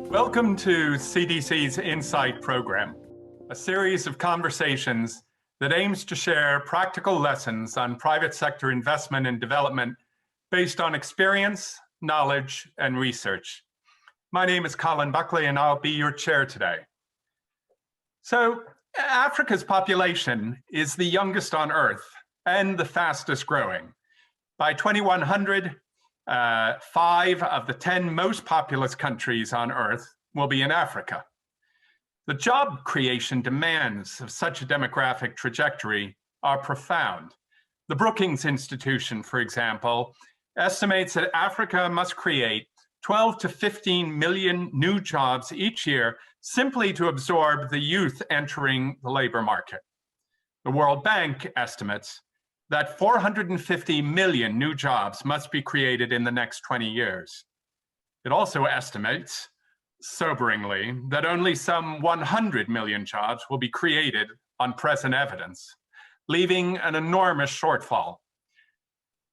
Welcome to CDC's Insight program, a series of conversations that aims to share practical lessons on private sector investment and development based on experience, knowledge, and research. My name is Colin Buckley, and I'll be your chair today. So, Africa's population is the youngest on Earth and the fastest growing. By 2100, 5 of the 10 most populous countries on Earth will be in Africa. The job creation demands of such a demographic trajectory are profound. The Brookings Institution, for example, estimates that Africa must create 12 to 15 million new jobs each year simply to absorb the youth entering the labor market. The World Bank estimates that 450 million new jobs must be created in the next 20 years. It also estimates, soberingly, that only some 100 million jobs will be created on present evidence, leaving an enormous shortfall.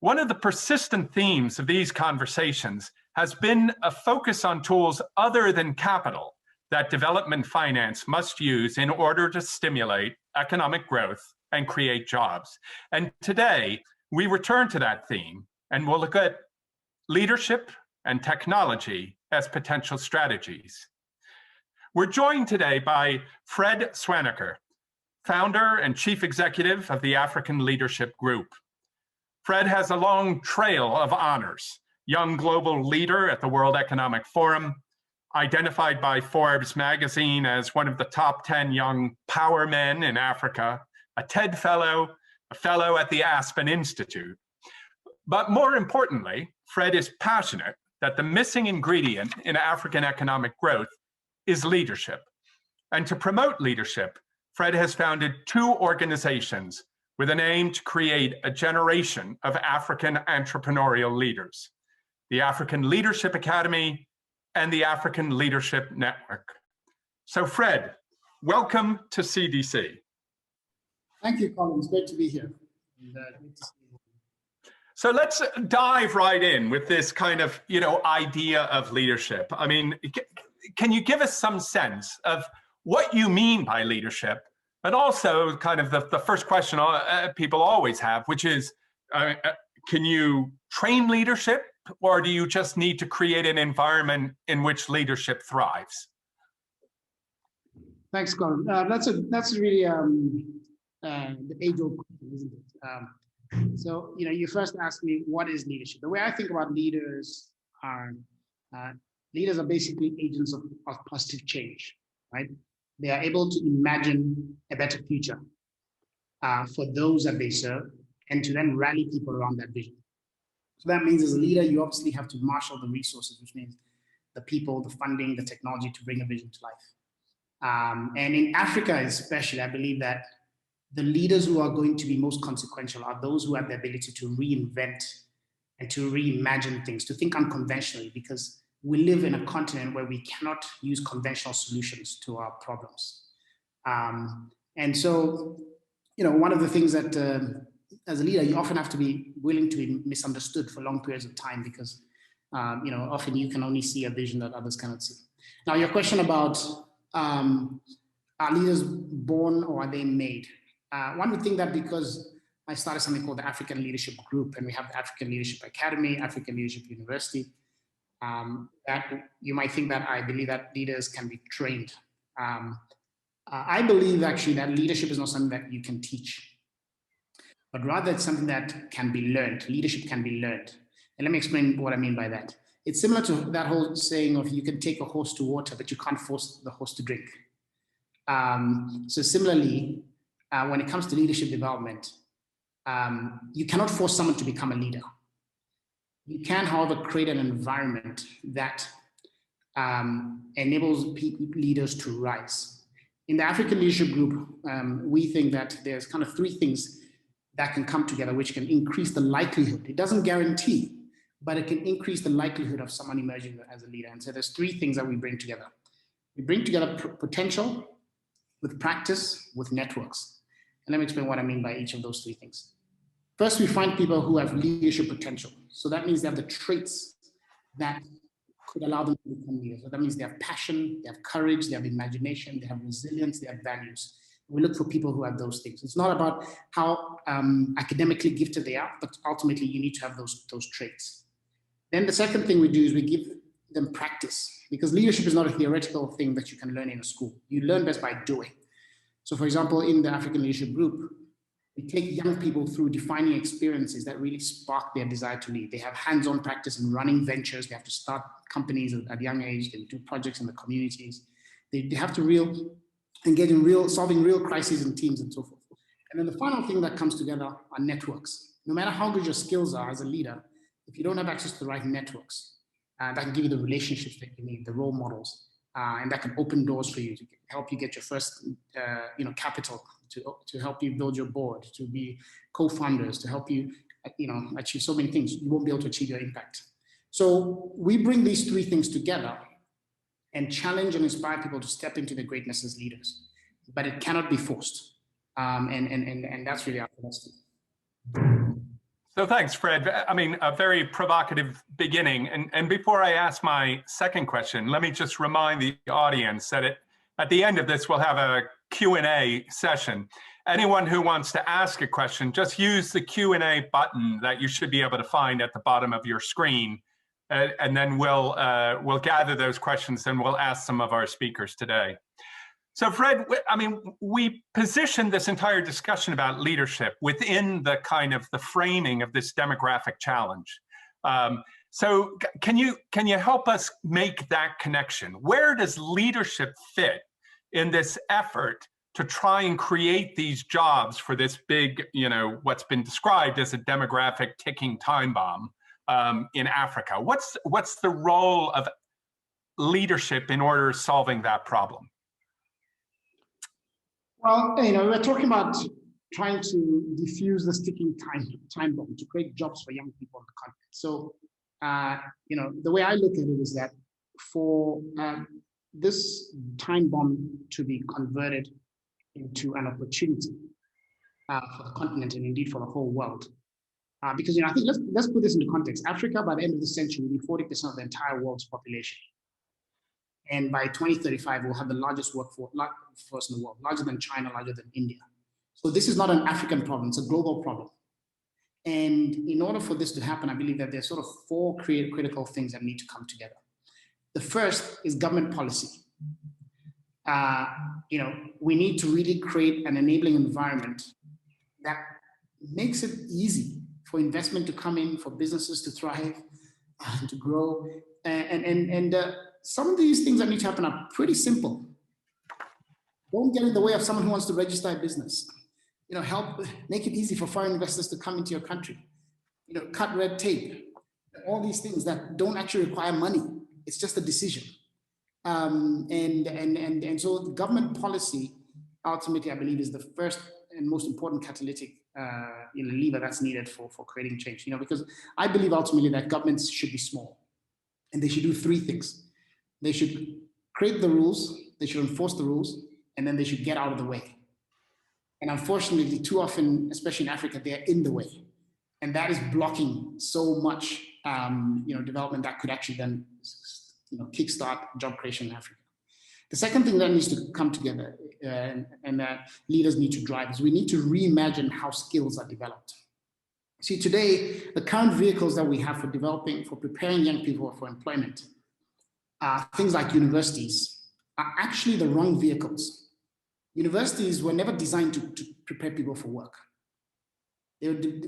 One of the persistent themes of these conversations has been a focus on tools other than capital that development finance must use in order to stimulate economic growth and create jobs. And today, we return to that theme and we'll look at leadership and technology as potential strategies. We're joined today by Fred Swaniker, founder and chief executive of the African Leadership Group. Fred has a long trail of honors: Young Global Leader at the World Economic Forum, identified by Forbes magazine as one of the top 10 young power men in Africa, a TED Fellow, a Fellow at the Aspen Institute. But more importantly, Fred is passionate that the missing ingredient in African economic growth is leadership. And to promote leadership, Fred has founded 2 organizations with an aim to create a generation of African entrepreneurial leaders: the African Leadership Academy and the African Leadership Network. So Fred, welcome to CDC. Thank you, Colin. It's great to be here. So let's dive right in with this kind of, idea of leadership. I mean, can you give us some sense of what you mean by leadership? And also kind of the first question people always have, which is, can you train leadership, or do you just need to create an environment in which leadership thrives? Thanks, Colin. That's really the age-old question, isn't it? So, you first asked me, what is leadership? The way I think about leaders are basically agents of positive change, right? They are able to imagine a better future for those that they serve, and to then rally people around that vision. So that means as a leader, you obviously have to marshal the resources, which means the people, the funding, the technology to bring a vision to life. And in Africa especially, I believe that the leaders who are going to be most consequential are those who have the ability to reinvent and to reimagine things, to think unconventionally, because we live in a continent where we cannot use conventional solutions to our problems. And so, one of the things that as a leader, you often have to be willing to be misunderstood for long periods of time, because often you can only see a vision that others cannot see. Now, your question about are leaders born or are they made? One would think that because I started something called the African Leadership Group, and we have the African Leadership Academy, African Leadership University, that you might think that I believe that leaders can be trained. I believe actually that leadership is not something that you can teach, but rather it's something that can be learned. Leadership can be learned. And let me explain what I mean by that. It's similar to that whole saying of you can take a horse to water, but you can't force the horse to drink. So similarly, when it comes to leadership development, you cannot force someone to become a leader. You can, however, create an environment that enables leaders to rise. In the African Leadership Group, we think that there's kind of 3 things that can come together, which can increase the likelihood. It doesn't guarantee, but it can increase the likelihood of someone emerging as a leader. And so there's 3 things that we bring together. We bring together potential with practice, with networks. And let me explain what I mean by each of those 3 things. First, we find people who have leadership potential. So that means they have the traits that could allow them to become leaders. So that means they have passion, they have courage, they have imagination, they have resilience, they have values. We look for people who have those things. It's not about how academically gifted they are, but ultimately you need to have those traits. Then the second thing we do is we give them practice, because leadership is not a theoretical thing that you can learn in a school. You learn best by doing. So for example, in the African Leadership Group, we take young people through defining experiences that really spark their desire to lead. They have hands-on practice in running ventures. They have to start companies at a young age. They do projects in the communities. They have to engage in solving real crises in teams and so forth. And then the final thing that comes together are networks. No matter how good your skills are as a leader, if you don't have access to the right networks, that can give you the relationships that you need, the role models, and that can open doors for you to help you get your first, capital, to help you build your board, to be co-founders, to help you, achieve so many things. You won't be able to achieve your impact. So we bring these three things together and challenge and inspire people to step into their greatness as leaders, but it cannot be forced, and that's really our philosophy. So thanks, Fred. I mean, a very provocative beginning. And before I ask my second question, let me just remind the audience that at the end of this, we'll have a Q&A session. Anyone who wants to ask a question, just use the Q&A button that you should be able to find at the bottom of your screen. And then we'll gather those questions and we'll ask some of our speakers today. So Fred, I mean, we positioned this entire discussion about leadership within the kind of the framing of this demographic challenge. So can you help us make that connection? Where does leadership fit in this effort to try and create these jobs for this big, what's been described as a demographic ticking time bomb in Africa? What's the role of leadership in order to solving that problem? Well, we're talking about trying to diffuse the sticking time bomb to create jobs for young people on the continent. So, the way I look at it is that for this time bomb to be converted into an opportunity for the continent and indeed for the whole world, because I think let's put this into context. Africa, by the end of the century, will be 40% of the entire world's population. And by 2035, we'll have the largest workforce in the world, larger than China, larger than India. So this is not an African problem, it's a global problem. And in order for this to happen, I believe that there's sort of four critical things that need to come together. The first is government policy. We need to really create an enabling environment that makes it easy for investment to come in, for businesses to thrive, and to grow. Some of these things that need to happen are pretty simple. Don't get in the way of someone who wants to register a business. Help make it easy for foreign investors to come into your country. Cut red tape. All these things that don't actually require money. It's just a decision. And so government policy, ultimately, I believe, is the first and most important catalytic lever that's needed for creating change. Because I believe ultimately that governments should be small, and they should do three things. They should create the rules, they should enforce the rules, and then they should get out of the way. And unfortunately, too often, especially in Africa, they're in the way. And that is blocking so much development that could actually then kickstart job creation in Africa. The second thing that needs to come together and that leaders need to drive is we need to reimagine how skills are developed. See, today, the current vehicles that we have for preparing young people for employment, things like universities, are actually the wrong vehicles. Universities were never designed to prepare people for work.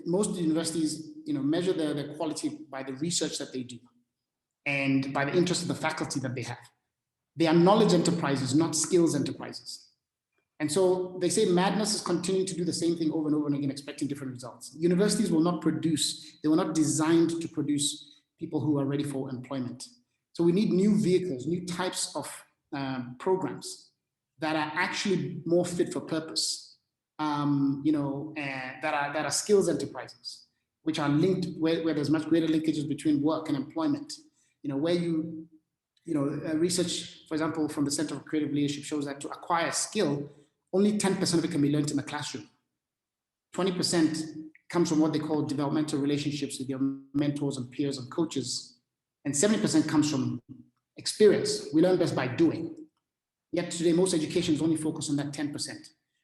Most universities, measure their quality by the research that they do and by the interest of the faculty that they have. They are knowledge enterprises, not skills enterprises. And so they say madness is continuing to do the same thing over and over and again, expecting different results. Universities will not produce, they were not designed to produce people who are ready for employment. So we need new vehicles, new types of programs that are actually more fit for purpose, that are skills enterprises, which are linked, where there's much greater linkages between work and employment, research, for example, from the Center for Creative Leadership shows that to acquire a skill, only 10% of it can be learned in the classroom. 20% comes from what they call developmental relationships with your mentors and peers and coaches. And 70% comes from experience. We learn best by doing. Yet today, most education is only focused on that 10%.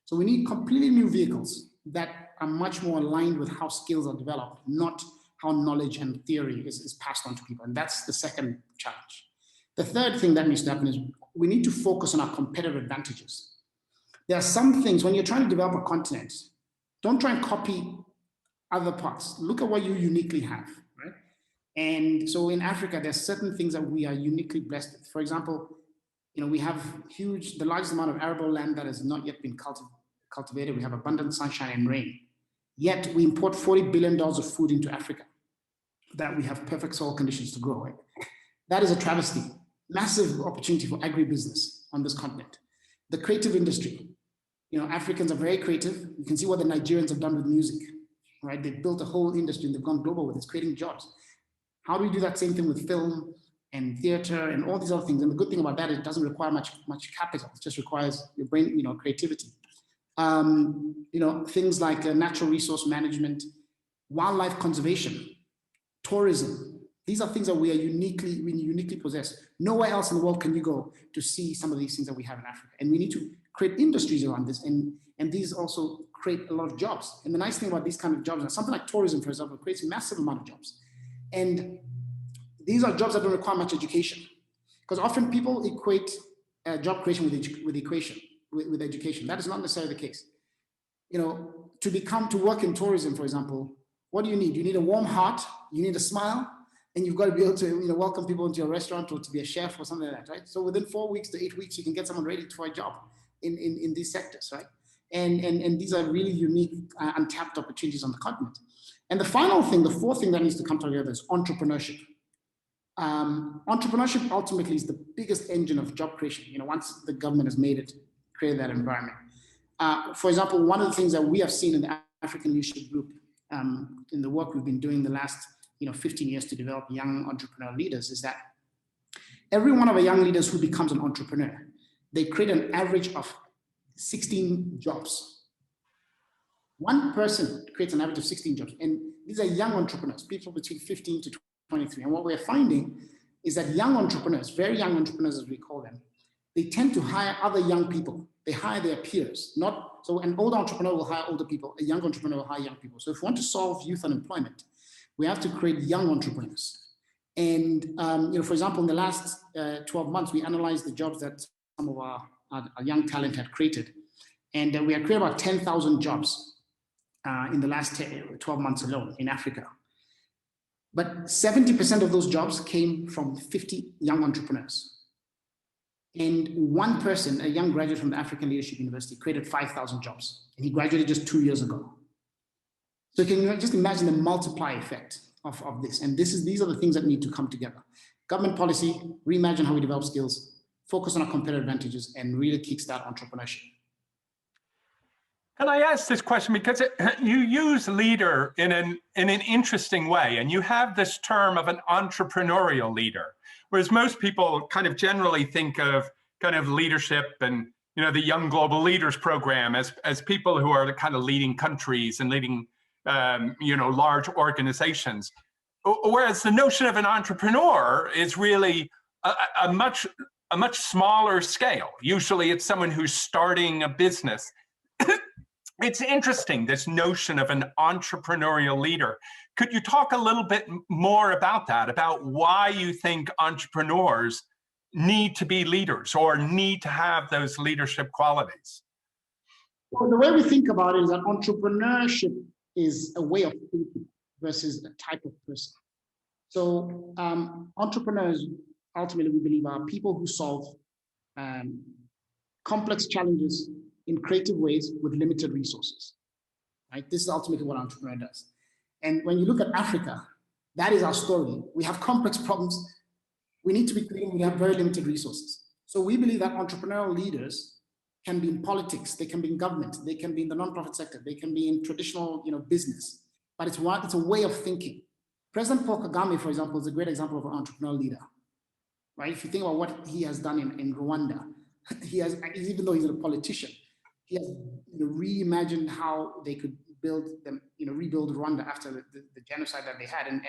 So we need completely new vehicles that are much more aligned with how skills are developed, not how knowledge and theory is passed on to people. And that's the second challenge. The third thing that needs to happen is we need to focus on our competitive advantages. There are some things, when you're trying to develop a continent, don't try and copy other parts. Look at what you uniquely have, right? And so in Africa, there's certain things that we are uniquely blessed with. For example, we have the largest amount of arable land that has not yet been cultivated. We have abundant sunshine and rain. Yet we import $40 billion of food into Africa that we have perfect soil conditions to grow. Right? That is a travesty. Massive opportunity for agribusiness on this continent. The creative industry. Africans are very creative. You can see what the Nigerians have done with music, right? They've built a whole industry and they've gone global with it. It's creating jobs. How do we do that same thing with film and theater and all these other things? And the good thing about that is it doesn't require much capital. It just requires your brain, creativity. Things like natural resource management, wildlife conservation, tourism. These are things that we uniquely possess. Nowhere else in the world can you go to see some of these things that we have in Africa. And we need to create industries around this. And these also create a lot of jobs. And the nice thing about these kind of jobs, something like tourism, for example, creates a massive amount of jobs. And these are jobs that don't require much education. Because often people equate job creation with education. That is not necessarily the case. To work in tourism, for example, what do you need? You need a warm heart, you need a smile, and you've got to be able to welcome people into your restaurant or to be a chef or something like that, right? So within 4 weeks to 8 weeks, you can get someone ready for a job in these sectors, right? And these are really unique, untapped opportunities on the continent. And the fourth thing that needs to come together is entrepreneurship. Entrepreneurship ultimately is the biggest engine of job creation, once the government has created that environment. For example, one of the things that we have seen in the African Leadership Group, in the work we've been doing the last 15 years to develop young entrepreneurial leaders, is that every one of our young leaders who becomes an entrepreneur, they create an average of 16 jobs. One person creates an average of 16 jobs. And these are young entrepreneurs, people between 15 to 23. And what we're finding is that young entrepreneurs, very young entrepreneurs as we call them, they tend to hire other young people. They hire their peers. So an older entrepreneur will hire older people, a young entrepreneur will hire young people. So if we want to solve youth unemployment, we have to create young entrepreneurs. And for example, in the last 12 months, we analyzed the jobs that some of our young talent had created. And we had created about 10,000 jobs in the last 12 months alone in Africa. But 70% of those jobs came from 50 young entrepreneurs. And one person, a young graduate from the African Leadership University, created 5,000 jobs. And he graduated just 2 years ago. So can you just imagine the multiply effect of this? And these are the things that need to come together. Government policy, reimagine how we develop skills, focus on our competitive advantages, and really kickstart entrepreneurship. Can I ask this question? Because you use leader in an interesting way, and you have this term of an entrepreneurial leader, whereas most people kind of generally think of kind of leadership and the Young Global Leaders Program as people who are kind of leading countries and leading large organizations. Whereas the notion of an entrepreneur is really a much smaller scale. Usually it's someone who's starting a business. It's interesting, this notion of an entrepreneurial leader. Could you talk a little bit more about that, about why you think entrepreneurs need to be leaders or need to have those leadership qualities? Well, the way we think about it is that entrepreneurship is a way of thinking versus a type of person. So entrepreneurs, ultimately, we believe, are people who solve complex challenges in creative ways with limited resources, right? This is ultimately what an entrepreneur does. And when you look at Africa, that is our story. We have complex problems. We need to be creative. We have very limited resources. So we believe that entrepreneurial leaders can be in politics, they can be in government, they can be in the nonprofit sector, they can be in traditional business, but it's a way of thinking. President Paul Kagame, for example, is a great example of an entrepreneurial leader, right? If you think about what he has done in Rwanda, even though he's a politician, he has reimagined how they could rebuild Rwanda after the genocide that they had, and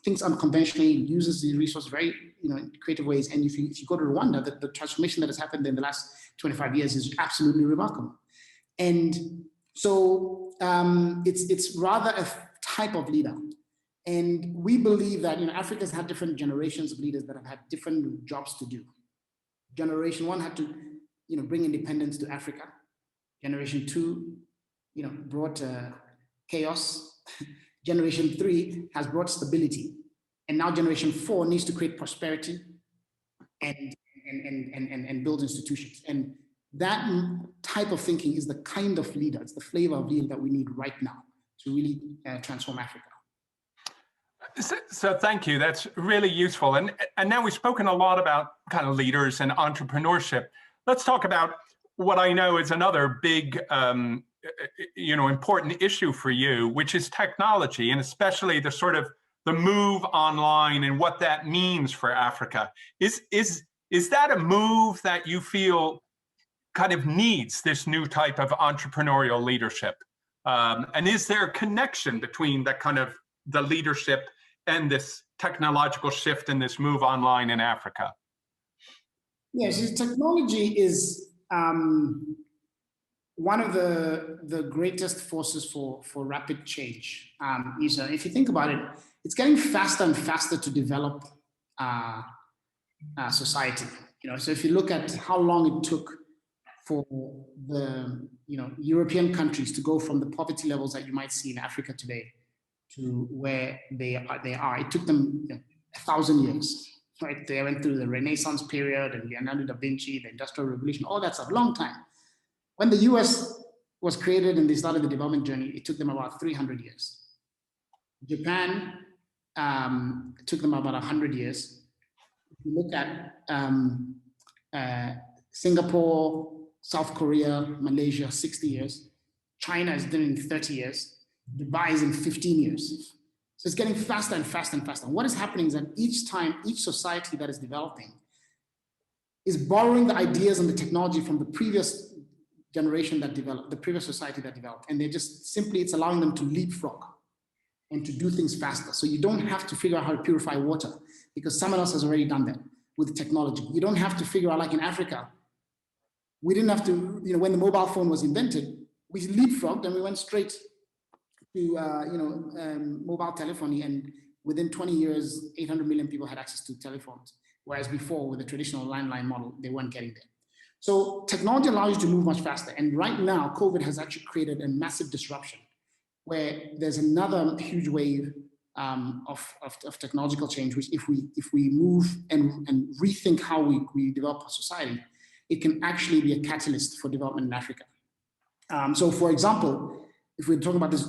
thinks unconventionally, uses the resource very, creative ways. And if you go to Rwanda, the transformation that has happened in the last 25 years is absolutely remarkable. And so it's rather a type of leader. And we believe that, Africa's had different generations of leaders that have had different jobs to do. Generation one had to, bring independence to Africa. Generation two, brought chaos. Generation three has brought stability. And now generation four needs to create prosperity and build institutions. And that type of thinking is the kind of leader, it's the flavor of leader that we need right now to really transform Africa. So thank you. That's really useful. And now we've spoken a lot about kind of leaders and entrepreneurship. Let's talk about what I know is another big, important issue for you, which is technology, and especially the move online and what that means for Africa. Is that a move that you feel kind of needs this new type of entrepreneurial leadership? And is there a connection between that kind of the leadership and this technological shift and this move online in Africa? Yes, technology is one of the greatest forces for rapid change. If you think about it, it's getting faster and faster to develop society. So if you look at how long it took for the European countries to go from the poverty levels that you might see in Africa today to where they are. It took them 1,000 years, right? They went through the Renaissance period and Leonardo da Vinci, the Industrial Revolution, all that stuff, long time. When the US was created and they started the development journey, it took them about 300 years. Japan, it took them about 100 years. If you look at Singapore, South Korea, Malaysia, 60 years. China is doing 30 years. Dubai is in 15 years. So it's getting faster and faster and faster. And what is happening is that each time, each society that is developing is borrowing the ideas and the technology from the previous generation that developed, the previous society that developed. And they're just simply, it's allowing them to leapfrog and to do things faster. So you don't have to figure out how to purify water because someone else has already done that with technology. You don't have to figure out, like in Africa, we didn't have to, when the mobile phone was invented, we leapfrogged and we went straight to mobile telephony, and within 20 years, 800 million people had access to telephones, whereas before with the traditional landline model, they weren't getting there. So technology allows you to move much faster, and right now, COVID has actually created a massive disruption where there's another huge wave of technological change, which if we move and rethink how we develop our society, it can actually be a catalyst for development in Africa. So for example, if we're talking about this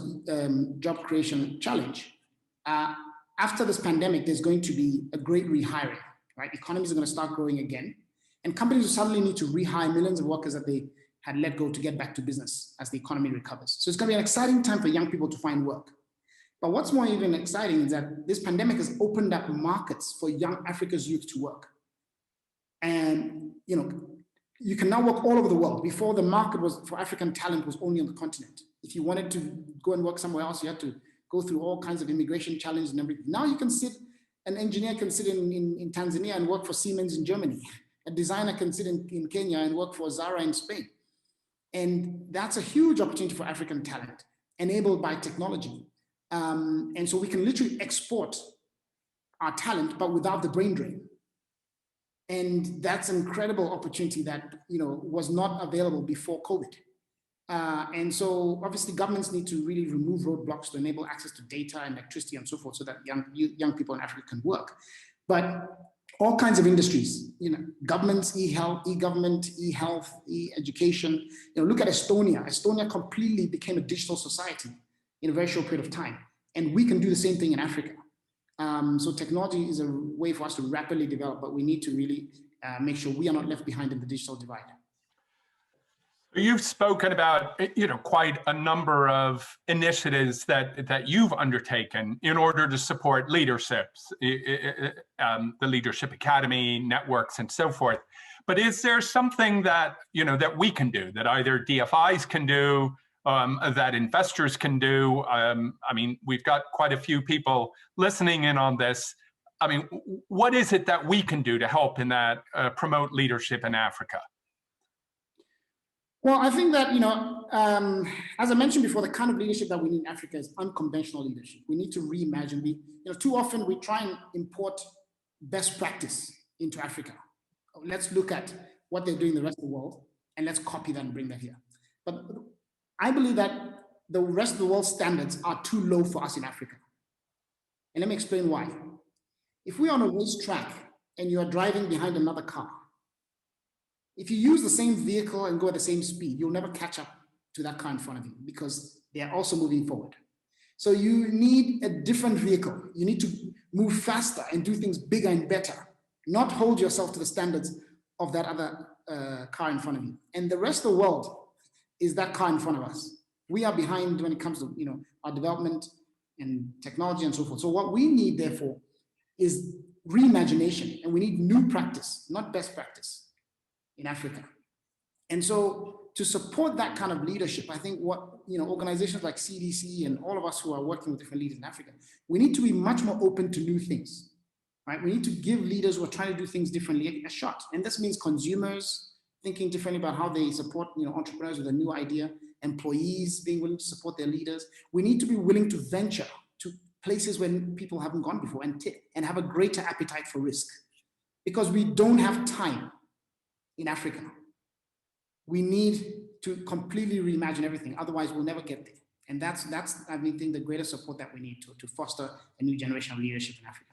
job creation challenge, after this pandemic, there's going to be a great rehiring, right? Economies are going to start growing again, and companies will suddenly need to rehire millions of workers that they had let go to get back to business as the economy recovers. So it's going to be an exciting time for young people to find work. But what's more even exciting is that this pandemic has opened up markets for young Africa's youth to work. And, you can now work all over the world. Before, the market was for African talent was only on the continent. If you wanted to go and work somewhere else, you had to go through all kinds of immigration challenges and everything. Now you can an engineer can sit in Tanzania and work for Siemens in Germany. A designer can sit in Kenya and work for Zara in Spain. And that's a huge opportunity for African talent enabled by technology. And so we can literally export our talent, but without the brain drain. And that's an incredible opportunity that was not available before COVID. And so obviously governments need to really remove roadblocks to enable access to data and electricity and so forth so that young people in Africa can work. But all kinds of industries, governments, e-health, e-government, e-health, e-education. Look at Estonia. Estonia completely became a digital society in a very short period of time. And we can do the same thing in Africa. So technology is a way for us to rapidly develop, but we need to really make sure we are not left behind in the digital divide. You've spoken about, quite a number of initiatives that you've undertaken in order to support leaderships, the Leadership Academy, networks, and so forth. But is there something that, that we can do, that either DFIs can do, that investors can do? I mean, we've got quite a few people listening in on this. I mean, what is it that we can do to help in that promote leadership in Africa? Well, I think that, as I mentioned before, the kind of leadership that we need in Africa is unconventional leadership. We need to reimagine. Too often we try and import best practice into Africa. Let's look at what they're doing in the rest of the world and let's copy that and bring that here. But I believe that the rest of the world standards are too low for us in Africa. And let me explain why. If we're on a racetrack and you're driving behind another car, if you use the same vehicle and go at the same speed, you'll never catch up to that car in front of you because they're also moving forward. So you need a different vehicle. You need to move faster and do things bigger and better, not hold yourself to the standards of that other car in front of you. And the rest of the world is that car in front of us. We are behind when it comes to our development and technology and so forth. So what we need, therefore, is reimagination, and we need new practice, not best practice in Africa. And so to support that kind of leadership, I think what organizations like CDC and all of us who are working with different leaders in Africa, we need to be much more open to new things, right? We need to give leaders who are trying to do things differently a shot. And this means consumers thinking differently about how they support entrepreneurs with a new idea, employees being willing to support their leaders. We need to be willing to venture to places where people haven't gone before and have a greater appetite for risk, because we don't have time in Africa. We need to completely reimagine everything. Otherwise, we'll never get there. And that's I think, the greatest support that we need to foster a new generation of leadership in Africa.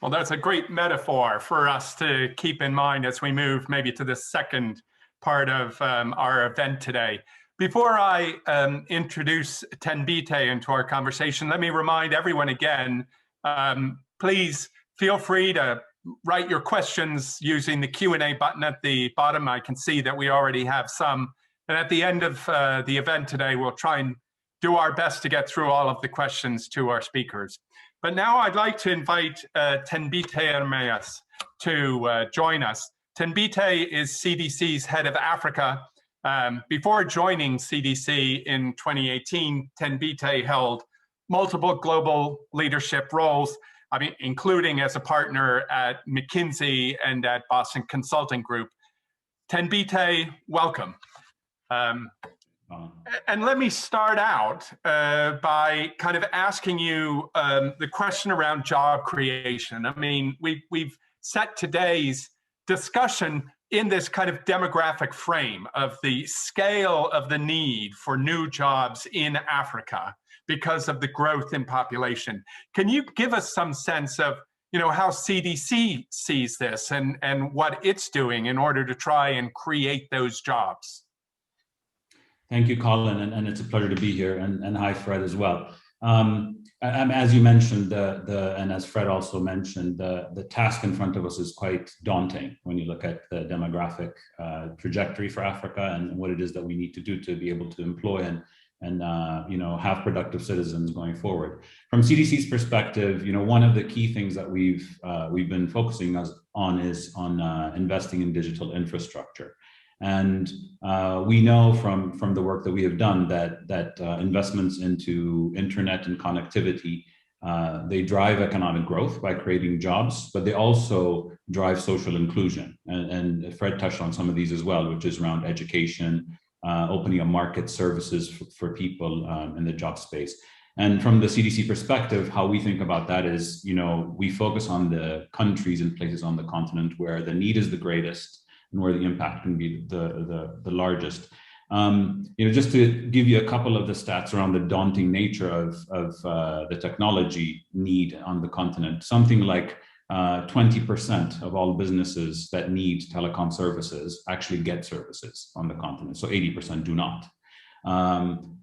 Well, that's a great metaphor for us to keep in mind as we move maybe to the second part of our event today. Before I introduce Tenbite into our conversation, let me remind everyone again, please feel free to write your questions using the Q&A button at the bottom. I can see that we already have some. And at the end of the event today, we'll try and do our best to get through all of the questions to our speakers. But now I'd like to invite Tenbite Hermes to join us. Tenbite is CDC's head of Africa. Before joining CDC in 2018, Tenbite held multiple global leadership roles, including as a partner at McKinsey and at Boston Consulting Group. Tenbite, welcome. And let me start out by kind of asking you the question around job creation. I mean, we've set today's discussion in this kind of demographic frame of the scale of the need for new jobs in Africa because of the growth in population. Can you give us some sense of how CDC sees this and what it's doing in order to try and create those jobs? Thank you, Colin, and it's a pleasure to be here. And hi, Fred, as well. As you mentioned, and as Fred also mentioned, the task in front of us is quite daunting when you look at the demographic trajectory for Africa and what it is that we need to do to be able to employ and have productive citizens going forward. From CDC's perspective, one of the key things that we've been focusing on is investing in digital infrastructure. And we know from the work that we have done that investments into internet and connectivity, they drive economic growth by creating jobs, but they also drive social inclusion. And Fred touched on some of these as well, which is around education, opening up market services for people in the job space. And from the CDC perspective, how we think about that is, we focus on the countries and places on the continent where the need is the greatest and where the impact can be the largest. Just to give you a couple of the stats around the daunting nature of the technology need on the continent, something like 20% of all businesses that need telecom services actually get services on the continent. So 80% do not.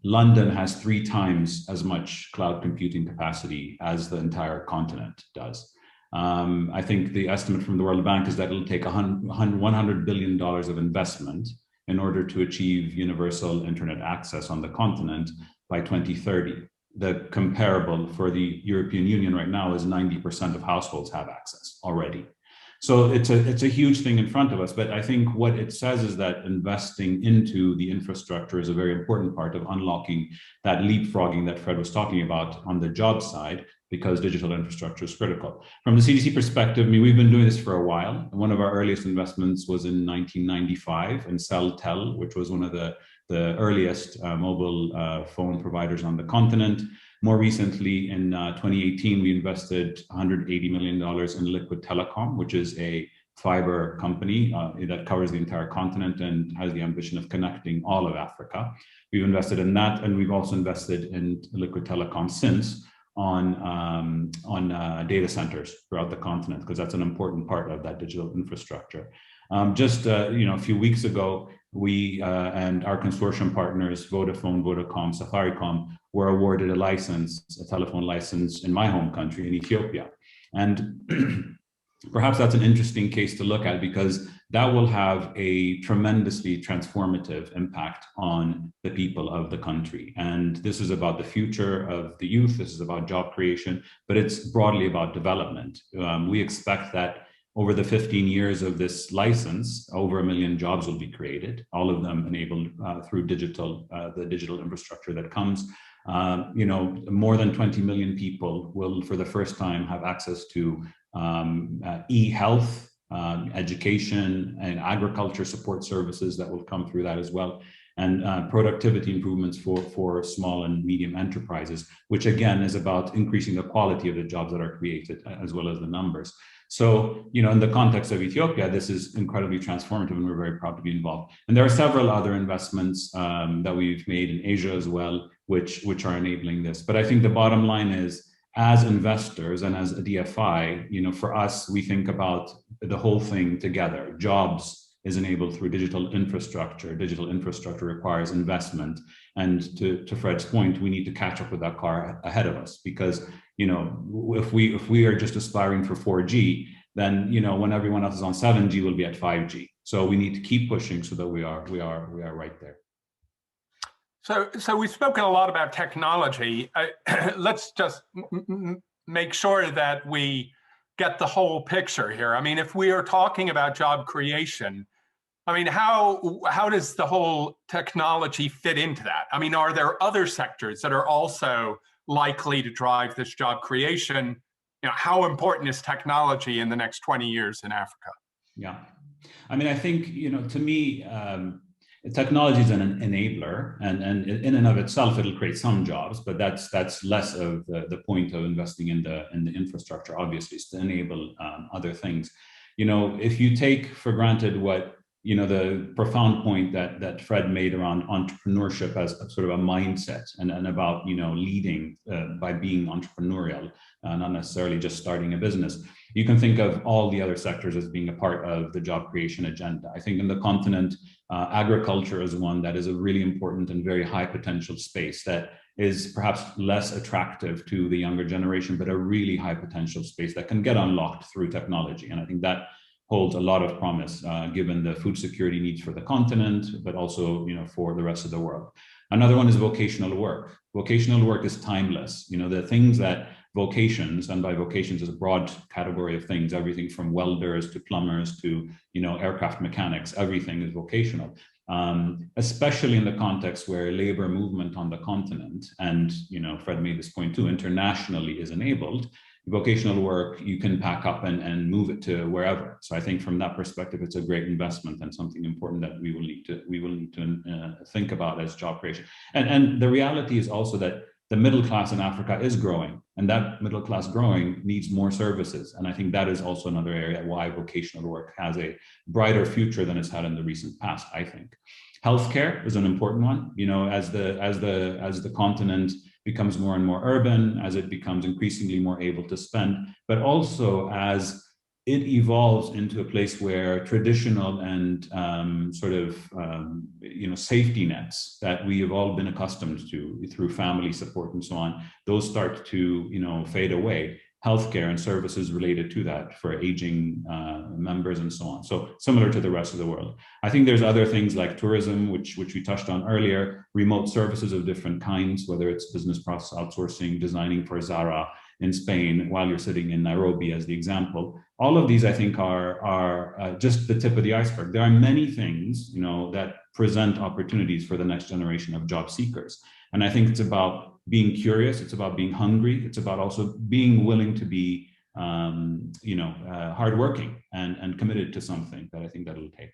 London has 3 times as much cloud computing capacity as the entire continent does. I think the estimate from the World Bank is that it'll take $100 billion of investment in order to achieve universal internet access on the continent by 2030. The comparable for the European Union right now is 90% of households have access already. So it's a huge thing in front of us, but I think what it says is that investing into the infrastructure is a very important part of unlocking that leapfrogging that Fred was talking about on the job side, because digital infrastructure is critical. From the CDC perspective, I mean, we've been doing this for a while. One of our earliest investments was in 1995 in CellTel, which was one of the earliest mobile phone providers on the continent. More recently, in 2018, we invested $180 million in Liquid Telecom, which is a fiber company that covers the entire continent and has the ambition of connecting all of Africa. We've invested in that, and we've also invested in Liquid Telecom since on data centers throughout the continent, because that's an important part of that digital infrastructure. Just a few weeks ago, we and our consortium partners, Vodafone, Vodacom, Safaricom, were awarded a telephone license in my home country, in Ethiopia. And perhaps that's an interesting case to look at, because that will have a tremendously transformative impact on the people of the country. And this is about the future of the youth, this is about job creation, but it's broadly about development. We expect that over the 15 years of this license, over 1 million jobs will be created, all of them enabled through the digital infrastructure that comes. More than 20 million people will, for the first time, have access to e-health, education, and agriculture support services that will come through that as well, and productivity improvements for small and medium enterprises, which again is about increasing the quality of the jobs that are created as well as the numbers. So, in the context of Ethiopia, this is incredibly transformative, and we're very proud to be involved. And there are several other investments that we've made in Asia as well, which are enabling this. But I think the bottom line is, as investors and as a DFI, for us, we think about the whole thing together. Jobs is enabled through digital infrastructure. Digital infrastructure requires investment. And to Fred's point, we need to catch up with that car ahead of us, because if we are just aspiring for 4G, then when everyone else is on 7G, we'll be at 5G. So we need to keep pushing so that we are right there. So we've spoken a lot about technology. Let's just make sure that we get the whole picture here. I mean, if we are talking about job creation, I mean, how does the whole technology fit into that? I mean, are there other sectors that are also likely to drive this job creation? How important is technology in the next 20 years in Africa? Yeah, I mean, I think, to me, technology is an enabler, and in and of itself, it'll create some jobs, but that's less of the point of investing in the infrastructure. Obviously, is to enable other things. If you take for granted what the profound point that Fred made around entrepreneurship as sort of a mindset, and about leading by being entrepreneurial, not necessarily just starting a business. You can think of all the other sectors as being a part of the job creation agenda. I think in the continent, agriculture is one that is a really important and very high potential space that is perhaps less attractive to the younger generation, but a really high potential space that can get unlocked through technology. And I think that holds a lot of promise, given the food security needs for the continent, but also for the rest of the world. Another one is vocational work. Vocational work is timeless. The things that vocations, and by vocations is a broad category of things, everything from welders to plumbers to aircraft mechanics, everything is vocational. Especially in the context where labor movement on the continent, and Fred made this point too, internationally is enabled. Vocational work, you can pack up and move it to wherever. So I think from that perspective, it's a great investment and something important that we will need to think about as job creation. And the reality is also that the middle class in Africa is growing, and that middle class growing needs more services. And I think that is also another area why vocational work has a brighter future than it's had in the recent past, I think. Healthcare is an important one. As the continent becomes more and more urban, as it becomes increasingly more able to spend, but also as it evolves into a place where traditional and safety nets that we have all been accustomed to through family support and so on, those start to fade away. Healthcare and services related to that for aging members and so on. So similar to the rest of the world. I think there's other things like tourism, which we touched on earlier, remote services of different kinds, whether it's business process outsourcing, designing for Zara, in Spain while you're sitting in Nairobi as the example. All of these, I think, are just the tip of the iceberg. There are many things, that present opportunities for the next generation of job seekers. And I think it's about being curious, it's about being hungry, it's about also being willing to be hardworking and committed to something that I think that it'll take.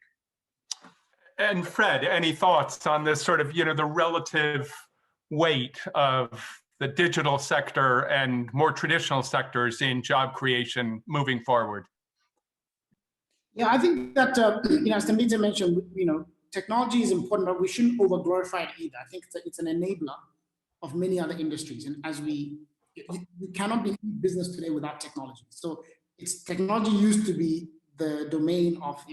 And Fred, any thoughts on this sort of, the relative weight of the digital sector and more traditional sectors in job creation moving forward? Yeah, I think that, as Tambita mentioned, technology is important, but we shouldn't over-glorify it either. I think it's an enabler of many other industries. And as you cannot be in business today without technology. So technology used to be the domain of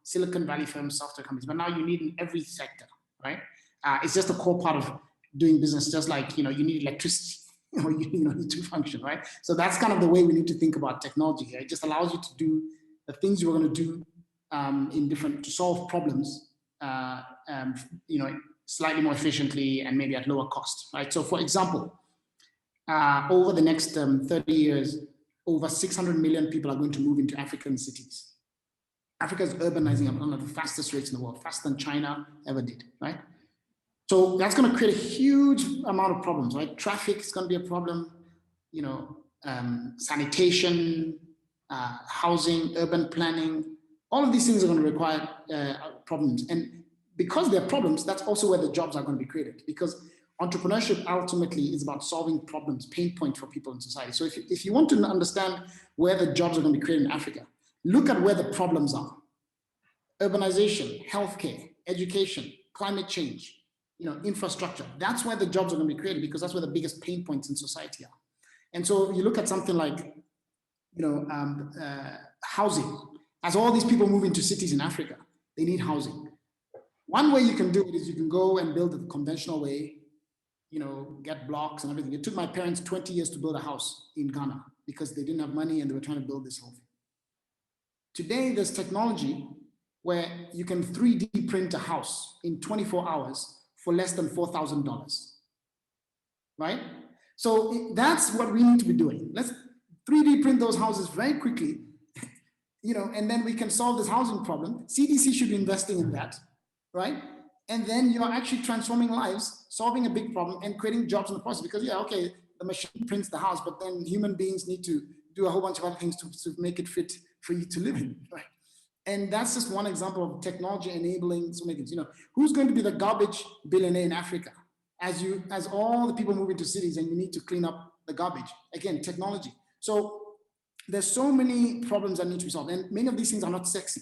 Silicon Valley firms, software companies, but now you need in every sector, right? It's just a core part of doing business, just like you need electricity, you need to function, right? So that's kind of the way we need to think about technology here. It just allows you to do the things you were going to do to solve problems, slightly more efficiently and maybe at lower cost, right? So for example, over the next 30 years, over 600 million people are going to move into African cities. Africa is urbanizing at one of the fastest rates in the world, faster than China ever did, right? So that's going to create a huge amount of problems, right? Traffic is going to be a problem, sanitation, housing, urban planning, all of these things are going to require problems. And because they're problems, that's also where the jobs are going to be created, because entrepreneurship ultimately is about solving problems, pain points for people in society. So if you want to understand where the jobs are going to be created in Africa, look at where the problems are. Urbanization, healthcare, education, climate change, infrastructure. That's where the jobs are going to be created, because that's where the biggest pain points in society are. And so you look at something like, housing. As all these people move into cities in Africa, they need housing. One way you can do it is you can go and build it the conventional way, get blocks and everything. It took my parents 20 years to build a house in Ghana because they didn't have money and they were trying to build this whole thing. Today, there's technology where you can 3D print a house in 24 hours for less than $4,000, right? So that's what we need to be doing. Let's 3D print those houses very quickly, and then we can solve this housing problem. CDC should be investing in that, right? And then you're actually transforming lives, solving a big problem and creating jobs in the process, because the machine prints the house, but then human beings need to do a whole bunch of other things to make it fit for you to live in, right? And that's just one example of technology enabling so many things. Who's going to be the garbage billionaire in Africa? As all the people move into cities and you need to clean up the garbage. Again, technology. So there's so many problems that need to be solved. And many of these things are not sexy,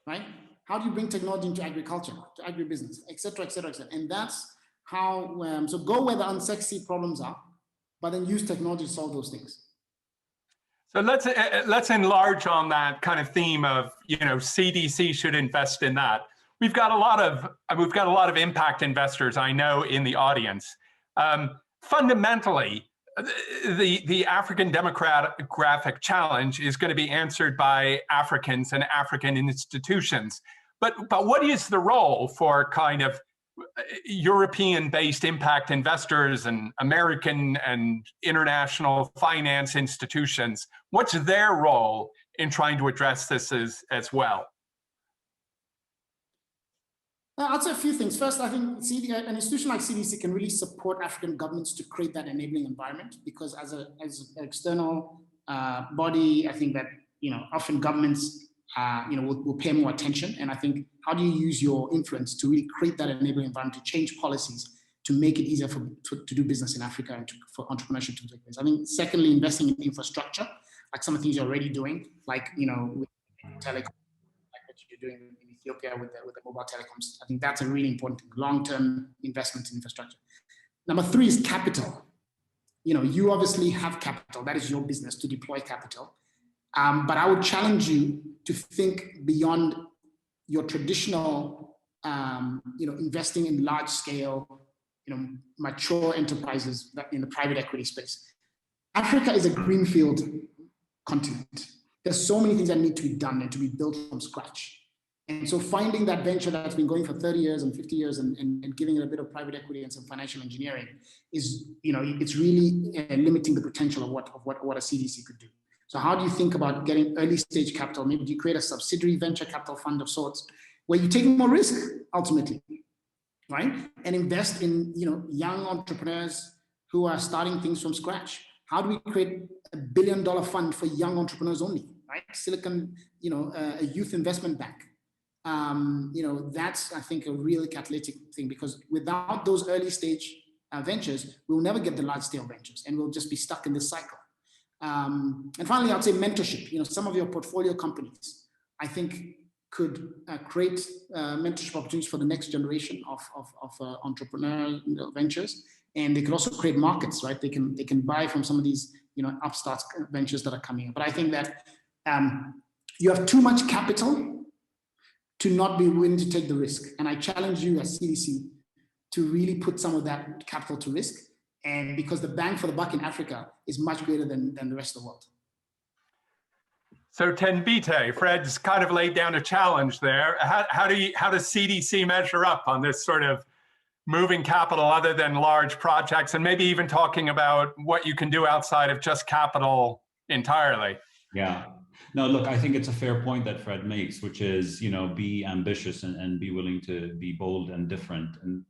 right? How do you bring technology into agriculture, to agribusiness, et cetera, et cetera, et cetera? And that's how, so go where the unsexy problems are, but then use technology to solve those things. So let's enlarge on that kind of theme of, CDC should invest in that. We've got a lot of impact investors, I know, in the audience. Fundamentally, the African demographic challenge is going to be answered by Africans and African institutions. But what is the role for kind of European-based impact investors and American and international finance institutions? What's their role in trying to address this as well? I'd say a few things. First, I think an institution like CDC can really support African governments to create that enabling environment, because as an external body, I think that often governments will pay more attention. And I think, how do you use your influence to really create that enabling environment, to change policies, to make it easier to do business in Africa and for entrepreneurship to take place? I think, secondly, investing in infrastructure, like some of the things you're already doing, like with telecom, like what you're doing in Ethiopia with the mobile telecoms. I think that's a really important thing, long-term investment in infrastructure. Number three is capital. You obviously have capital. That is your business to deploy capital. But I would challenge you to think beyond your traditional, investing in large scale, mature enterprises in the private equity space. Africa is a greenfield continent. There's so many things that need to be done and to be built from scratch. And so finding that venture that's been going for 30 years and 50 years and giving it a bit of private equity and some financial engineering is, it's really limiting the potential of what a CDC could do. So how do you think about getting early stage capital? Maybe do you create a subsidiary venture capital fund of sorts where you take more risk ultimately, right? And invest in, young entrepreneurs who are starting things from scratch. How do we create $1 billion fund for young entrepreneurs only, right? Silicon, a youth investment bank. That's, I think, a really catalytic thing, because without those early stage ventures, we'll never get the large scale ventures and we'll just be stuck in this cycle. And finally, I'd say mentorship. Some of your portfolio companies, I think, could create mentorship opportunities for the next generation of entrepreneurial ventures. And they could also create markets, right? They can buy from some of these, upstart ventures that are coming in. But I think that you have too much capital to not be willing to take the risk. And I challenge you as CDC to really put some of that capital to risk. And because the bang for the buck in Africa is much greater than the rest of the world. So Tenbite, Fred's kind of laid down a challenge there. How does CDC measure up on this sort of moving capital other than large projects, and maybe even talking about what you can do outside of just capital entirely? Yeah. No, look, I think it's a fair point that Fred makes, which is, be ambitious and be willing to be bold and different, and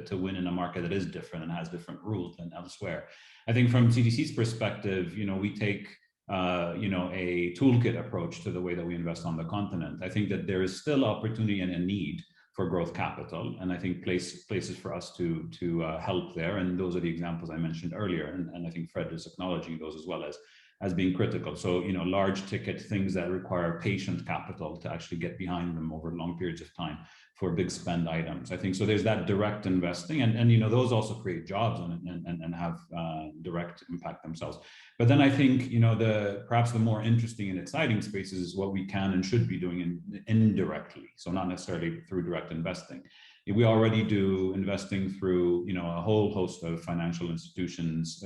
to win in a market that is different and has different rules than elsewhere. I think from CDC's perspective, we take a toolkit approach to the way that we invest on the continent. I think that there is still opportunity and a need for growth capital, and I think places for us to help there. And those are the examples I mentioned earlier, and I think Fred is acknowledging those as well as being critical. So, large ticket things that require patient capital to actually get behind them over long periods of time for big spend items. I think so. There's that direct investing, and those also create jobs and have direct impact themselves. But then I think perhaps the more interesting and exciting spaces is what we can and should be doing indirectly. So not necessarily through direct investing. We already do investing through a whole host of financial institutions.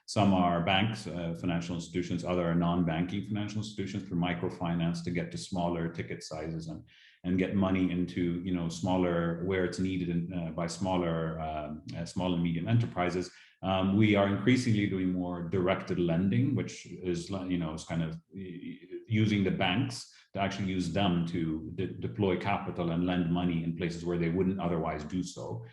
Some are banks, financial institutions, other are non-banking financial institutions, through microfinance to get to smaller ticket sizes and get money into smaller, where it's needed by smaller small and medium enterprises. We are increasingly doing more directed lending, which is is kind of using the banks to actually use them to deploy capital and lend money in places where they wouldn't otherwise do so,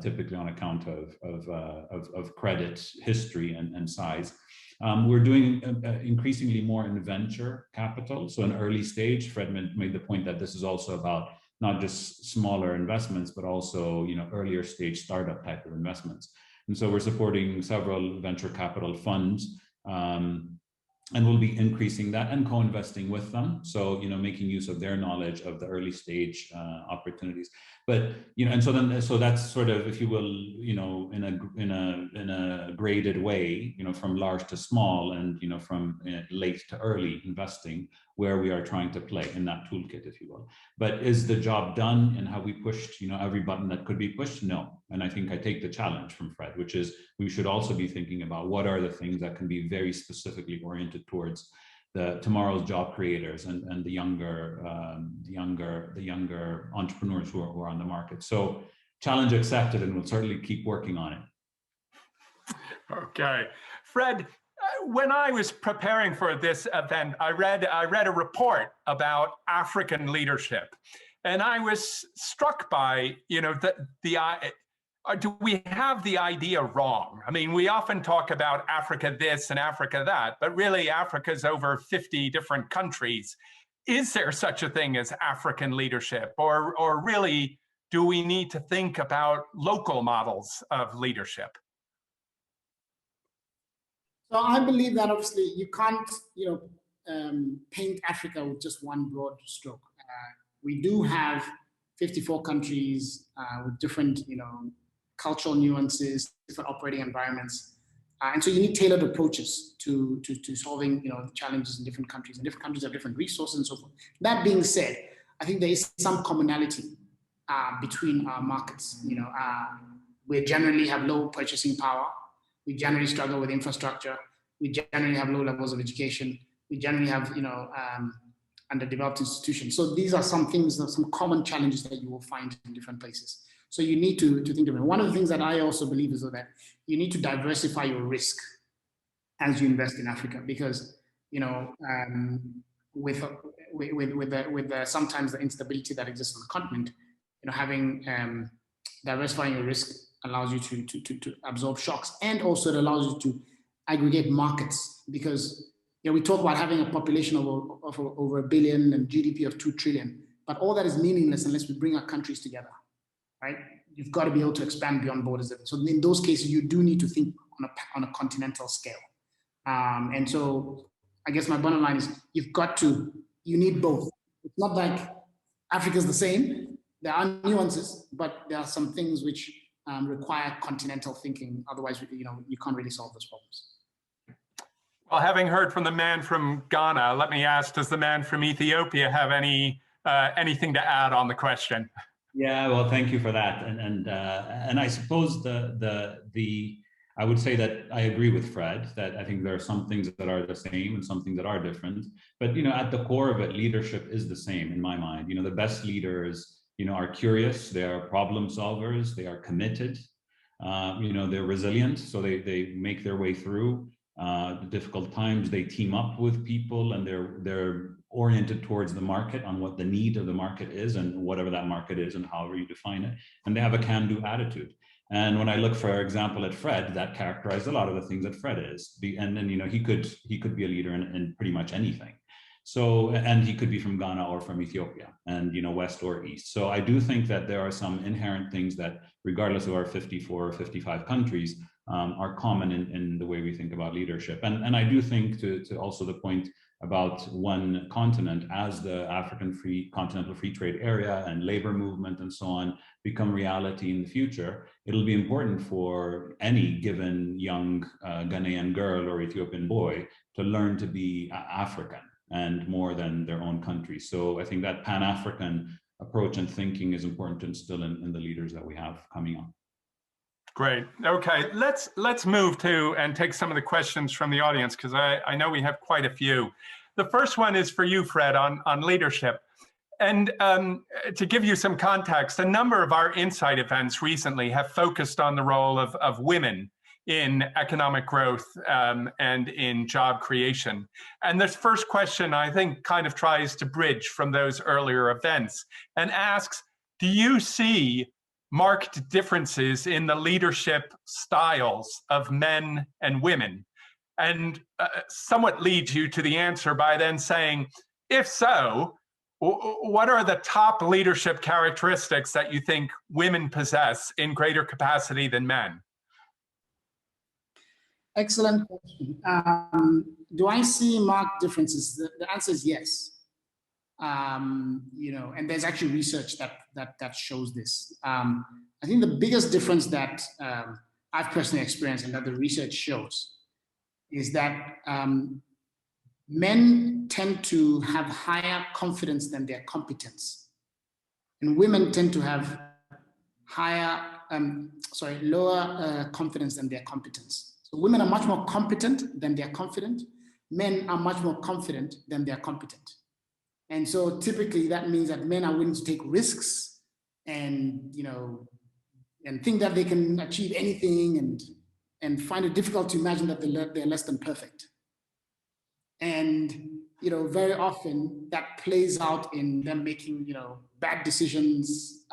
typically on account of credit history and size. We're doing increasingly more in venture capital. So in early stage, Fred made the point that this is also about not just smaller investments, but also earlier stage startup type of investments. And so we're supporting several venture capital funds, and we'll be increasing that and co-investing with them. So, making use of their knowledge of the early stage opportunities. But, so that's sort of, if you will, in a graded way, from large to small and, from late to early investing, where we are trying to play in that toolkit, if you will. But is the job done, and have we pushed, every button that could be pushed? No. And I think I take the challenge from Fred, which is we should also be thinking about what are the things that can be very specifically oriented towards tomorrow's job creators and the younger entrepreneurs who are on the market. So challenge accepted, and we'll certainly keep working on it. Okay, Fred. When I was preparing for this event, I read a report about African leadership, and I was struck by do we have the idea wrong? I mean, we often talk about Africa this and Africa that, but really Africa's over 50 different countries. Is there such a thing as African leadership, or really do we need to think about local models of leadership? So I believe that obviously you can't, paint Africa with just one broad stroke. We do have 54 countries with different, cultural nuances, different operating environments, and so you need tailored approaches to solving, the challenges in different countries, and different countries have different resources and so forth. That being said, I think there is some commonality between our markets. We generally have low purchasing power. We generally struggle with infrastructure. We generally have low levels of education. We generally have, underdeveloped institutions. So these are some things, some common challenges that you will find in different places. So you need to think of it. One of the things that I also believe is that you need to diversify your risk as you invest in Africa, because with sometimes the instability that exists on the continent, having diversifying your risk allows you to absorb shocks, and also it allows you to aggregate markets, because we talk about having a population of over 1 billion and GDP of 2 trillion, but all that is meaningless unless we bring our countries together, right? You've got to be able to expand beyond borders. So in those cases, you do need to think on a continental scale. And so I guess my bottom line is you need both. It's not like Africa's the same. There are nuances, but there are some things which require continental thinking. Otherwise, you can't really solve those problems. Well, having heard from the man from Ghana, let me ask, does the man from Ethiopia have anything to add on the question? Yeah, well, thank you for that. And I suppose I would say that I agree with Fred, that I think there are some things that are the same and some things that are different. But, at the core of it, leadership is the same in my mind. The best leaders, are curious, they are problem solvers, they are committed, they're resilient, so they make their way through the difficult times. They team up with people, and they're oriented towards the market on what the need of the market is, and whatever that market is and however you define it. And they have a can-do attitude. And when I look, for example, at Fred, that characterized a lot of the things that Fred is. And then, he could be a leader in pretty much anything. So, and he could be from Ghana or from Ethiopia, and, West or East. So I do think that there are some inherent things that, regardless of our 54 or 55 countries, are common in the way we think about leadership. And I do think, to also the point about one continent, as the African continental free trade area and labor movement and so on become reality in the future, it'll be important for any given young Ghanaian girl or Ethiopian boy to learn to be African and more than their own country. So I think that Pan-African approach and thinking is important to instill in the leaders that we have coming up. Great. Okay, let's move to and take some of the questions from the audience, because I know we have quite a few. The first one is for you, Fred, on leadership. And to give you some context, a number of our Insight events recently have focused on the role of women in economic growth and in job creation. And this first question, I think, kind of tries to bridge from those earlier events and asks, do you see marked differences in the leadership styles of men and women? And somewhat leads you to the answer by then saying, if so, what are the top leadership characteristics that you think women possess in greater capacity than men? Excellent question. Do I see marked differences? The answer is yes. And there's actually research that shows this. I think the biggest difference that I've personally experienced and that the research shows is that men tend to have higher confidence than their competence, and women tend to have lower confidence than their competence. So women are much more competent than they're confident. Men are much more confident than they're competent. And so typically that means that men are willing to take risks and think that they can achieve anything and find it difficult to imagine that they're less than perfect. And very often that plays out in them making bad decisions,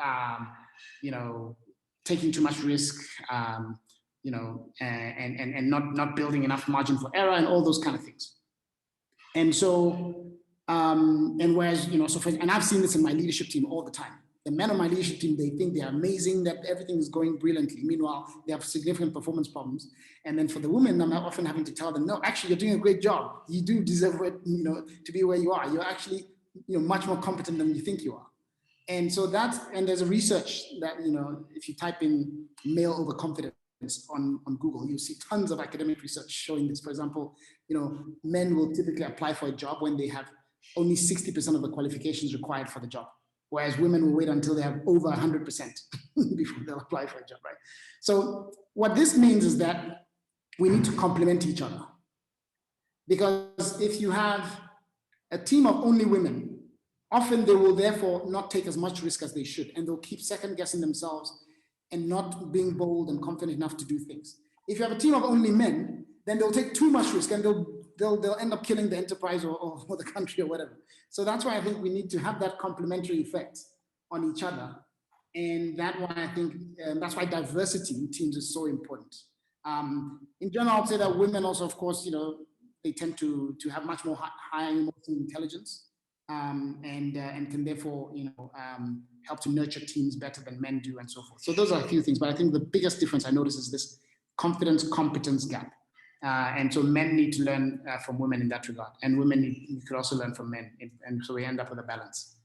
taking too much risk, and not building enough margin for error and all those kind of things. And so, and whereas, and I've seen this in my leadership team all the time. The men on my leadership team, they think they're amazing, that everything is going brilliantly. Meanwhile, they have significant performance problems. And then for the women, I'm often having to tell them, no, actually, you're doing a great job. You do deserve to be where you are. You're actually much more competent than you think you are. And so and there's a research that, if you type in male overconfidence on Google, you'll see tons of academic research showing this. For example, men will typically apply for a job when they have only 60% of the qualifications required for the job, whereas women will wait until they have over 100% before they'll apply for a job, right? So what this means is that we need to complement each other. Because if you have a team of only women, often they will therefore not take as much risk as they should, and they'll keep second guessing themselves and not being bold and confident enough to do things. If you have a team of only men, then they'll take too much risk and they'll end up killing the enterprise or the country or whatever. So that's why I think we need to have that complementary effect on each other. And that's why I think that's why diversity in teams is so important. In general, I'd say that women also, of course, they tend to have much more high emotional intelligence and can therefore, help to nurture teams better than men do and so forth. So those are a few things, but I think the biggest difference I notice is this confidence competence gap. And so men need to learn from women in that regard, and women could also learn from men. And so we end up with a balance.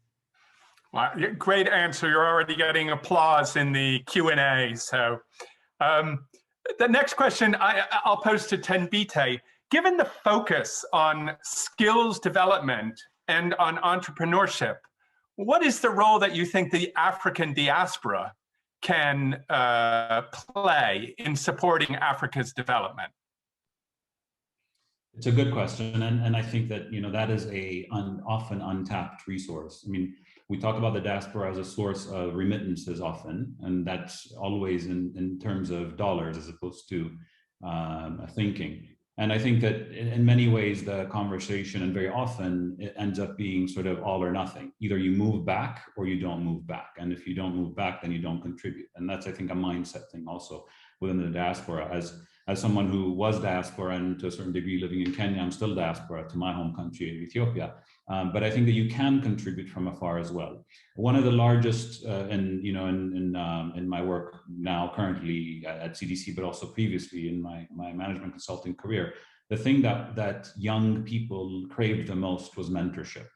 Well, great answer. You're already getting applause in the Q&A. So the next question I'll pose to Tenbite. Given the focus on skills development and on entrepreneurship, what is the role that you think the African diaspora can play in supporting Africa's development? It's a good question, and I think that that is a often untapped resource. I mean, we talk about the diaspora as a source of remittances often, and that's always in terms of dollars as opposed to thinking. And I think that in many ways the conversation, and very often it ends up being sort of all or nothing. Either you move back or you don't move back, and if you don't move back, then you don't contribute. And that's, I think, a mindset thing also within the diaspora. As someone who was diaspora and to a certain degree living in Kenya, I'm still diaspora to my home country, Ethiopia. But I think that you can contribute from afar as well. One of the largest, in my work now currently at CDC, but also previously in my management consulting career, the thing that young people craved the most was mentorship.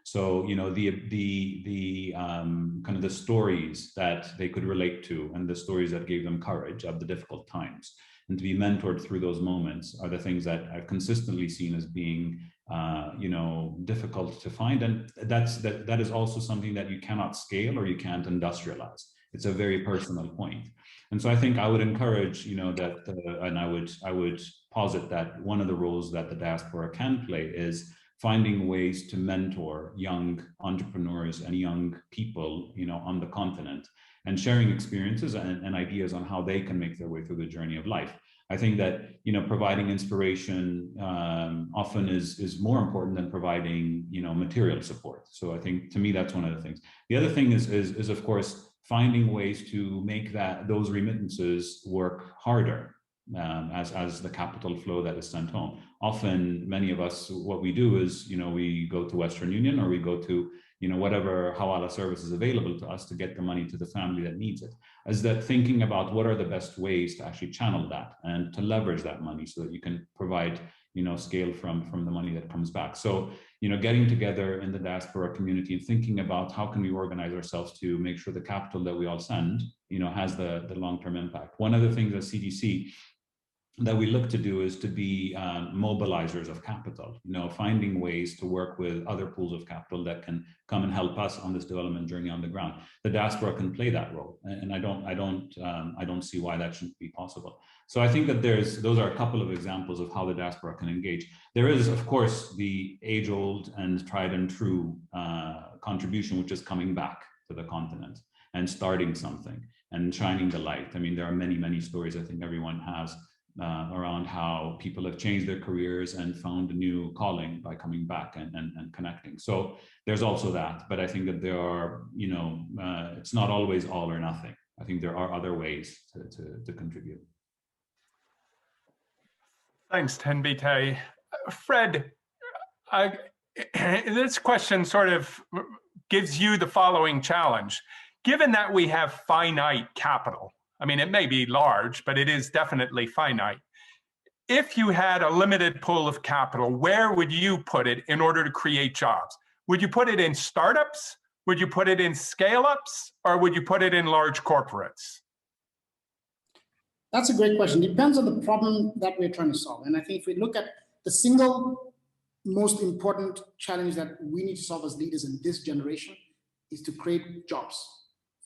So the kind of the stories that they could relate to and the stories that gave them courage of the difficult times, and to be mentored through those moments are the things that I've consistently seen as being difficult to find. And that is also something that you cannot scale or you can't industrialize. It's a very personal point. And so I think I would encourage, and I would posit that one of the roles that the diaspora can play is finding ways to mentor young entrepreneurs and young people, on the continent, and sharing experiences and ideas on how they can make their way through the journey of life. I think that providing inspiration often is more important than providing material support. So I think to me that's one of the things. The other thing is of course finding ways to make those remittances work harder as the capital flow that is sent home. Often many of us, what we do is we go to Western Union or we go to whatever Hawala service is available to us to get the money to the family that needs it. Is that thinking about what are the best ways to actually channel that and to leverage that money so that you can provide scale from the money that comes back. So getting together in the diaspora community and thinking about how can we organize ourselves to make sure the capital that we all send has the long-term impact. One of the things at CDC that we look to do is to be mobilizers of capital, finding ways to work with other pools of capital that can come and help us on this development journey on the ground. The diaspora can play that role, and I don't see why that shouldn't be possible. So I think that those are a couple of examples of how the diaspora can engage. There is, of course, the age-old and tried and true contribution, which is coming back to the continent and starting something and shining the light. I mean, there are many, many stories I think everyone has around how people have changed their careers and found a new calling by coming back and connecting. So there's also that, but I think that there are, it's not always all or nothing. I think there are other ways to contribute. Thanks, Tenbite. Fred, this question sort of gives you the following challenge. Given that we have finite capital, I mean, it may be large, but it is definitely finite. If you had a limited pool of capital, where would you put it in order to create jobs? Would you put it in startups? Would you put it in scale-ups? Or would you put it in large corporates? That's a great question. It depends on the problem that we're trying to solve. And I think if we look at the single most important challenge that we need to solve as leaders in this generation is to create jobs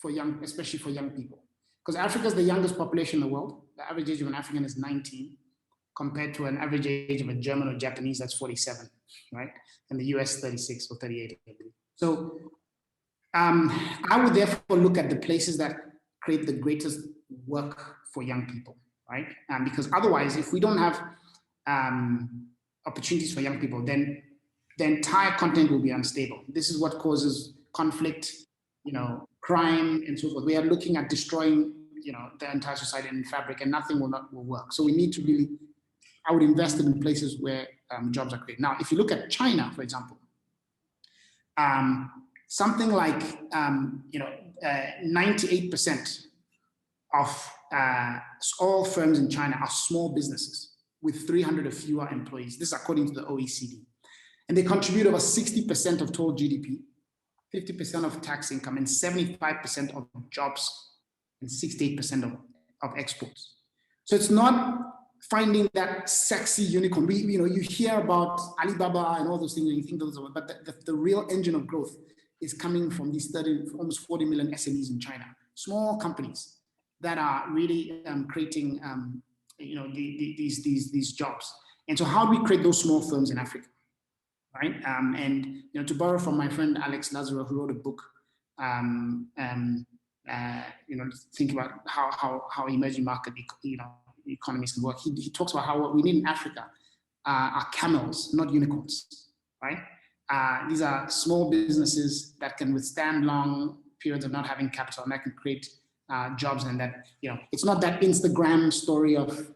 for especially for young people. Because Africa is the youngest population in the world. The average age of an African is 19. compared to an average age of a German or Japanese that's 47, right? And the US 36 or 38, I believe. So I would therefore look at the places that create the greatest work for young people, right? Because otherwise, if we don't have opportunities for young people, then the entire continent will be unstable. This is what causes conflict, crime and so forth. We are looking at destroying, the entire society and fabric, and nothing will work. So we need to really, I would invest in places where jobs are created. Now, if you look at China, for example, something like 98% of all firms in China are small businesses with 300 or fewer employees. This is according to the OECD. And they contribute over 60% of total GDP, 50% of tax income, and 75% of jobs, and 68% of exports. So it's not finding that sexy unicorn. You hear about Alibaba and all those things, and you think those are, but the real engine of growth is coming from these almost 40 million SMEs in China, small companies that are really creating, these jobs. And so, how do we create those small firms in Africa, right? And to borrow from my friend Alex Lazaro, who wrote a book, think about how emerging market, economies can work. He talks about how what we need in Africa are camels, not unicorns, right? These are small businesses that can withstand long periods of not having capital, and that can create jobs. And that, it's not that Instagram story of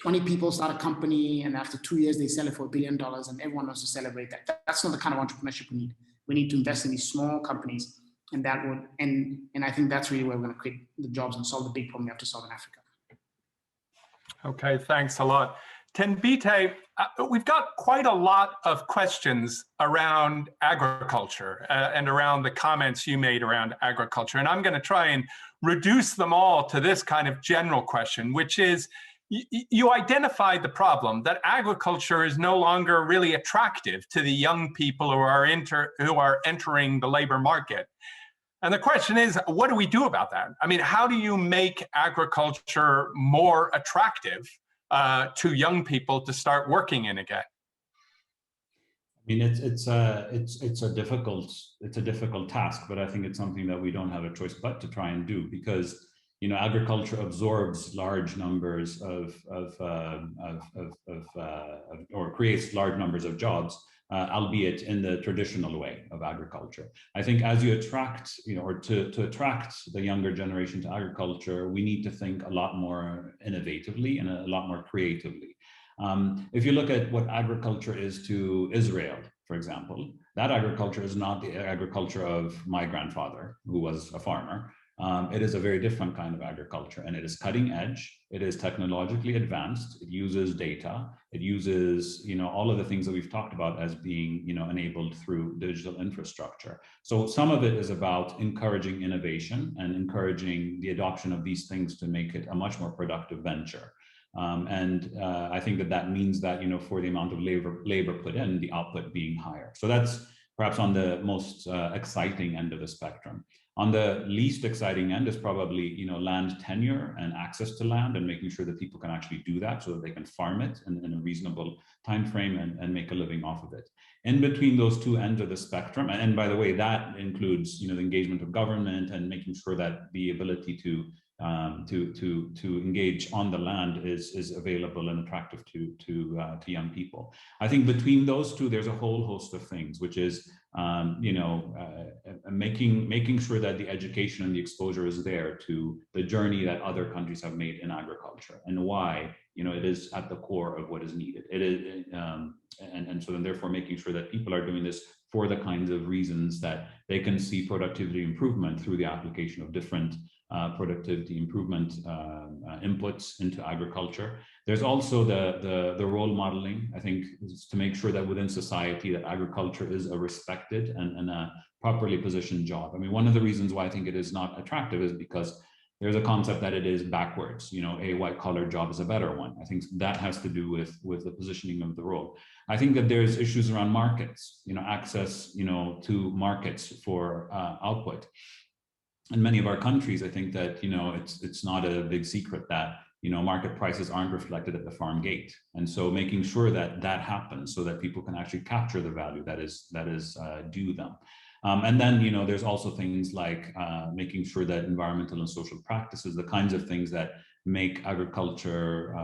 20 people start a company and after 2 years they sell it for $1 billion and everyone wants to celebrate that. That's not the kind of entrepreneurship we need. We need to invest in these small companies, and that would, and I think that's really where we're going to create the jobs and solve the big problem we have to solve in Africa. Okay, thanks a lot. Tenbite, we've got quite a lot of questions around agriculture and around the comments you made around agriculture. And I'm going to try and reduce them all to this kind of general question, which is, you identified the problem that agriculture is no longer really attractive to the young people who are entering the labor market. And the question is, what do we do about that? I mean, how do you make agriculture more attractive to young people to start working in again? I mean, it's a difficult task, but I think it's something that we don't have a choice but to try and do, because agriculture absorbs large numbers or creates large numbers of jobs, albeit in the traditional way of agriculture. I think as you attract, or to attract the younger generation to agriculture, we need to think a lot more innovatively and a lot more creatively. If you look at what agriculture is to Israel, for example, that agriculture is not the agriculture of my grandfather, who was a farmer. It is a very different kind of agriculture, and it is cutting edge. It is technologically advanced. It uses data. It uses, all of the things that we've talked about as being, enabled through digital infrastructure. So some of it is about encouraging innovation and encouraging the adoption of these things to make it a much more productive venture. I think that means that, for the amount of labor put in, the output being higher. So that's perhaps on the most exciting end of the spectrum. On the least exciting end is probably, land tenure and access to land, and making sure that people can actually do that so that they can farm it in a reasonable time frame and make a living off of it. In between those two ends of the spectrum, and by the way, that includes, the engagement of government and making sure that the ability to engage on the land is available and attractive to young people. I think between those two, there's a whole host of things, which is making sure that the education and the exposure is there to the journey that other countries have made in agriculture, and why it is at the core of what is needed. It is, and so then therefore making sure that people are doing this for the kinds of reasons that they can see productivity improvement through the application of different productivity improvement inputs into agriculture. There's also the role modeling, I think, is to make sure that within society that agriculture is a respected and a properly positioned job. I mean, one of the reasons why I think it is not attractive is because there's a concept that it is backwards. A white-collar job is a better one. I think that has to do with the positioning of the role. I think that there's issues around markets, access, to markets for output. In many of our countries, I think that, it's not a big secret that, market prices aren't reflected at the farm gate. And so making sure that that happens so that people can actually capture the value that is due them. And then, there's also things like making sure that environmental and social practices, the kinds of things that make agriculture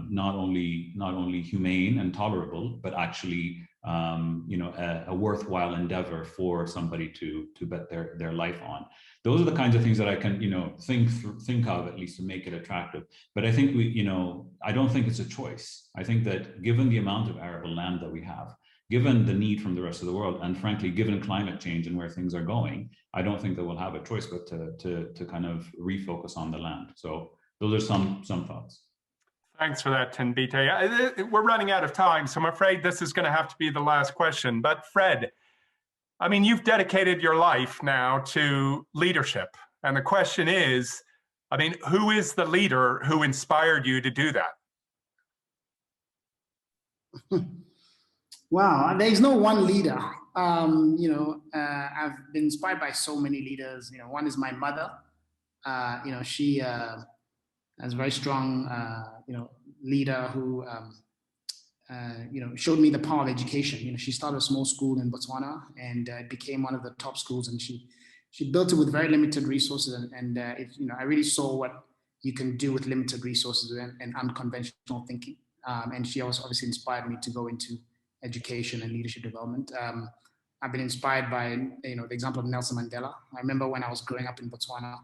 not only humane and tolerable, but actually a worthwhile endeavor for somebody to bet their life on. Those are the kinds of things that I can think of, at least, to make it attractive. But I think I don't think it's a choice. I think that given the amount of arable land that we have, given the need from the rest of the world, and frankly, given climate change and where things are going, I don't think that we'll have a choice but to kind of refocus on the land. So those are some thoughts. Thanks for that, Tenbite. We're running out of time, so I'm afraid this is going to have to be the last question. But Fred, I mean, you've dedicated your life now to leadership. And the question is, I mean, who is the leader who inspired you to do that? Wow, there's no one leader. I've been inspired by so many leaders. One is my mother. She as a very strong, leader who, showed me the power of education. She started a small school in Botswana, and it became one of the top schools. And she built it with very limited resources. And I really saw what you can do with limited resources and unconventional thinking. And she also obviously inspired me to go into education and leadership development. I've been inspired by, the example of Nelson Mandela. I remember when I was growing up in Botswana.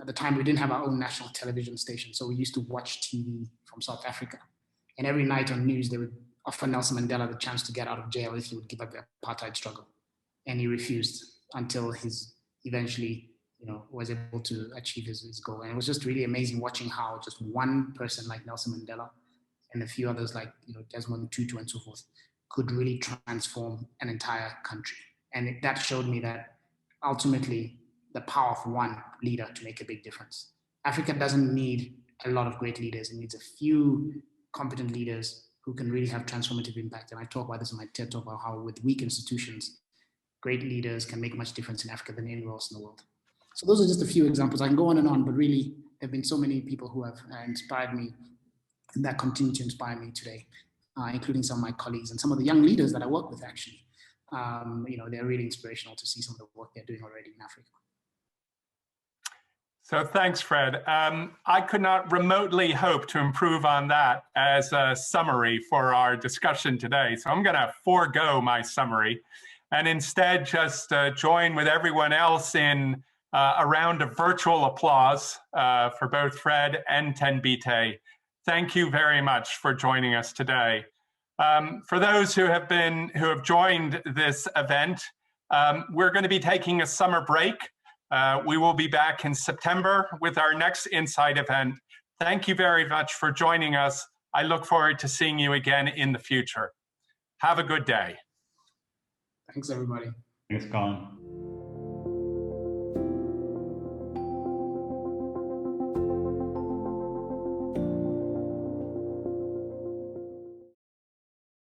At the time, we didn't have our own national television station, so we used to watch TV from South Africa. And every night on news, they would offer Nelson Mandela the chance to get out of jail if he would give up the apartheid struggle. And he refused until he's eventually, was able to achieve his goal. And it was just really amazing watching how just one person like Nelson Mandela and a few others like, Desmond Tutu and so forth could really transform an entire country. And that showed me that ultimately the power of one leader to make a big difference. Africa doesn't need a lot of great leaders. It needs a few competent leaders who can really have transformative impact. And I talk about this in my TED Talk about how with weak institutions, great leaders can make much difference in Africa than anywhere else in the world. So those are just a few examples. I can go on, but really there have been so many people who have inspired me and that continue to inspire me today, including some of my colleagues and some of the young leaders that I work with actually. They're really inspirational to see some of the work they're doing already in Africa. So thanks, Fred. I could not remotely hope to improve on that as a summary for our discussion today. So I'm going to forego my summary and instead just join with everyone else in a round of virtual applause for both Fred and Tenbite. Thank you very much for joining us today. For those who have joined this event, we're going to be taking a summer break. We will be back in September with our next Insight event. Thank you very much for joining us. I look forward to seeing you again in the future. Have a good day. Thanks, everybody. Thanks, Colin.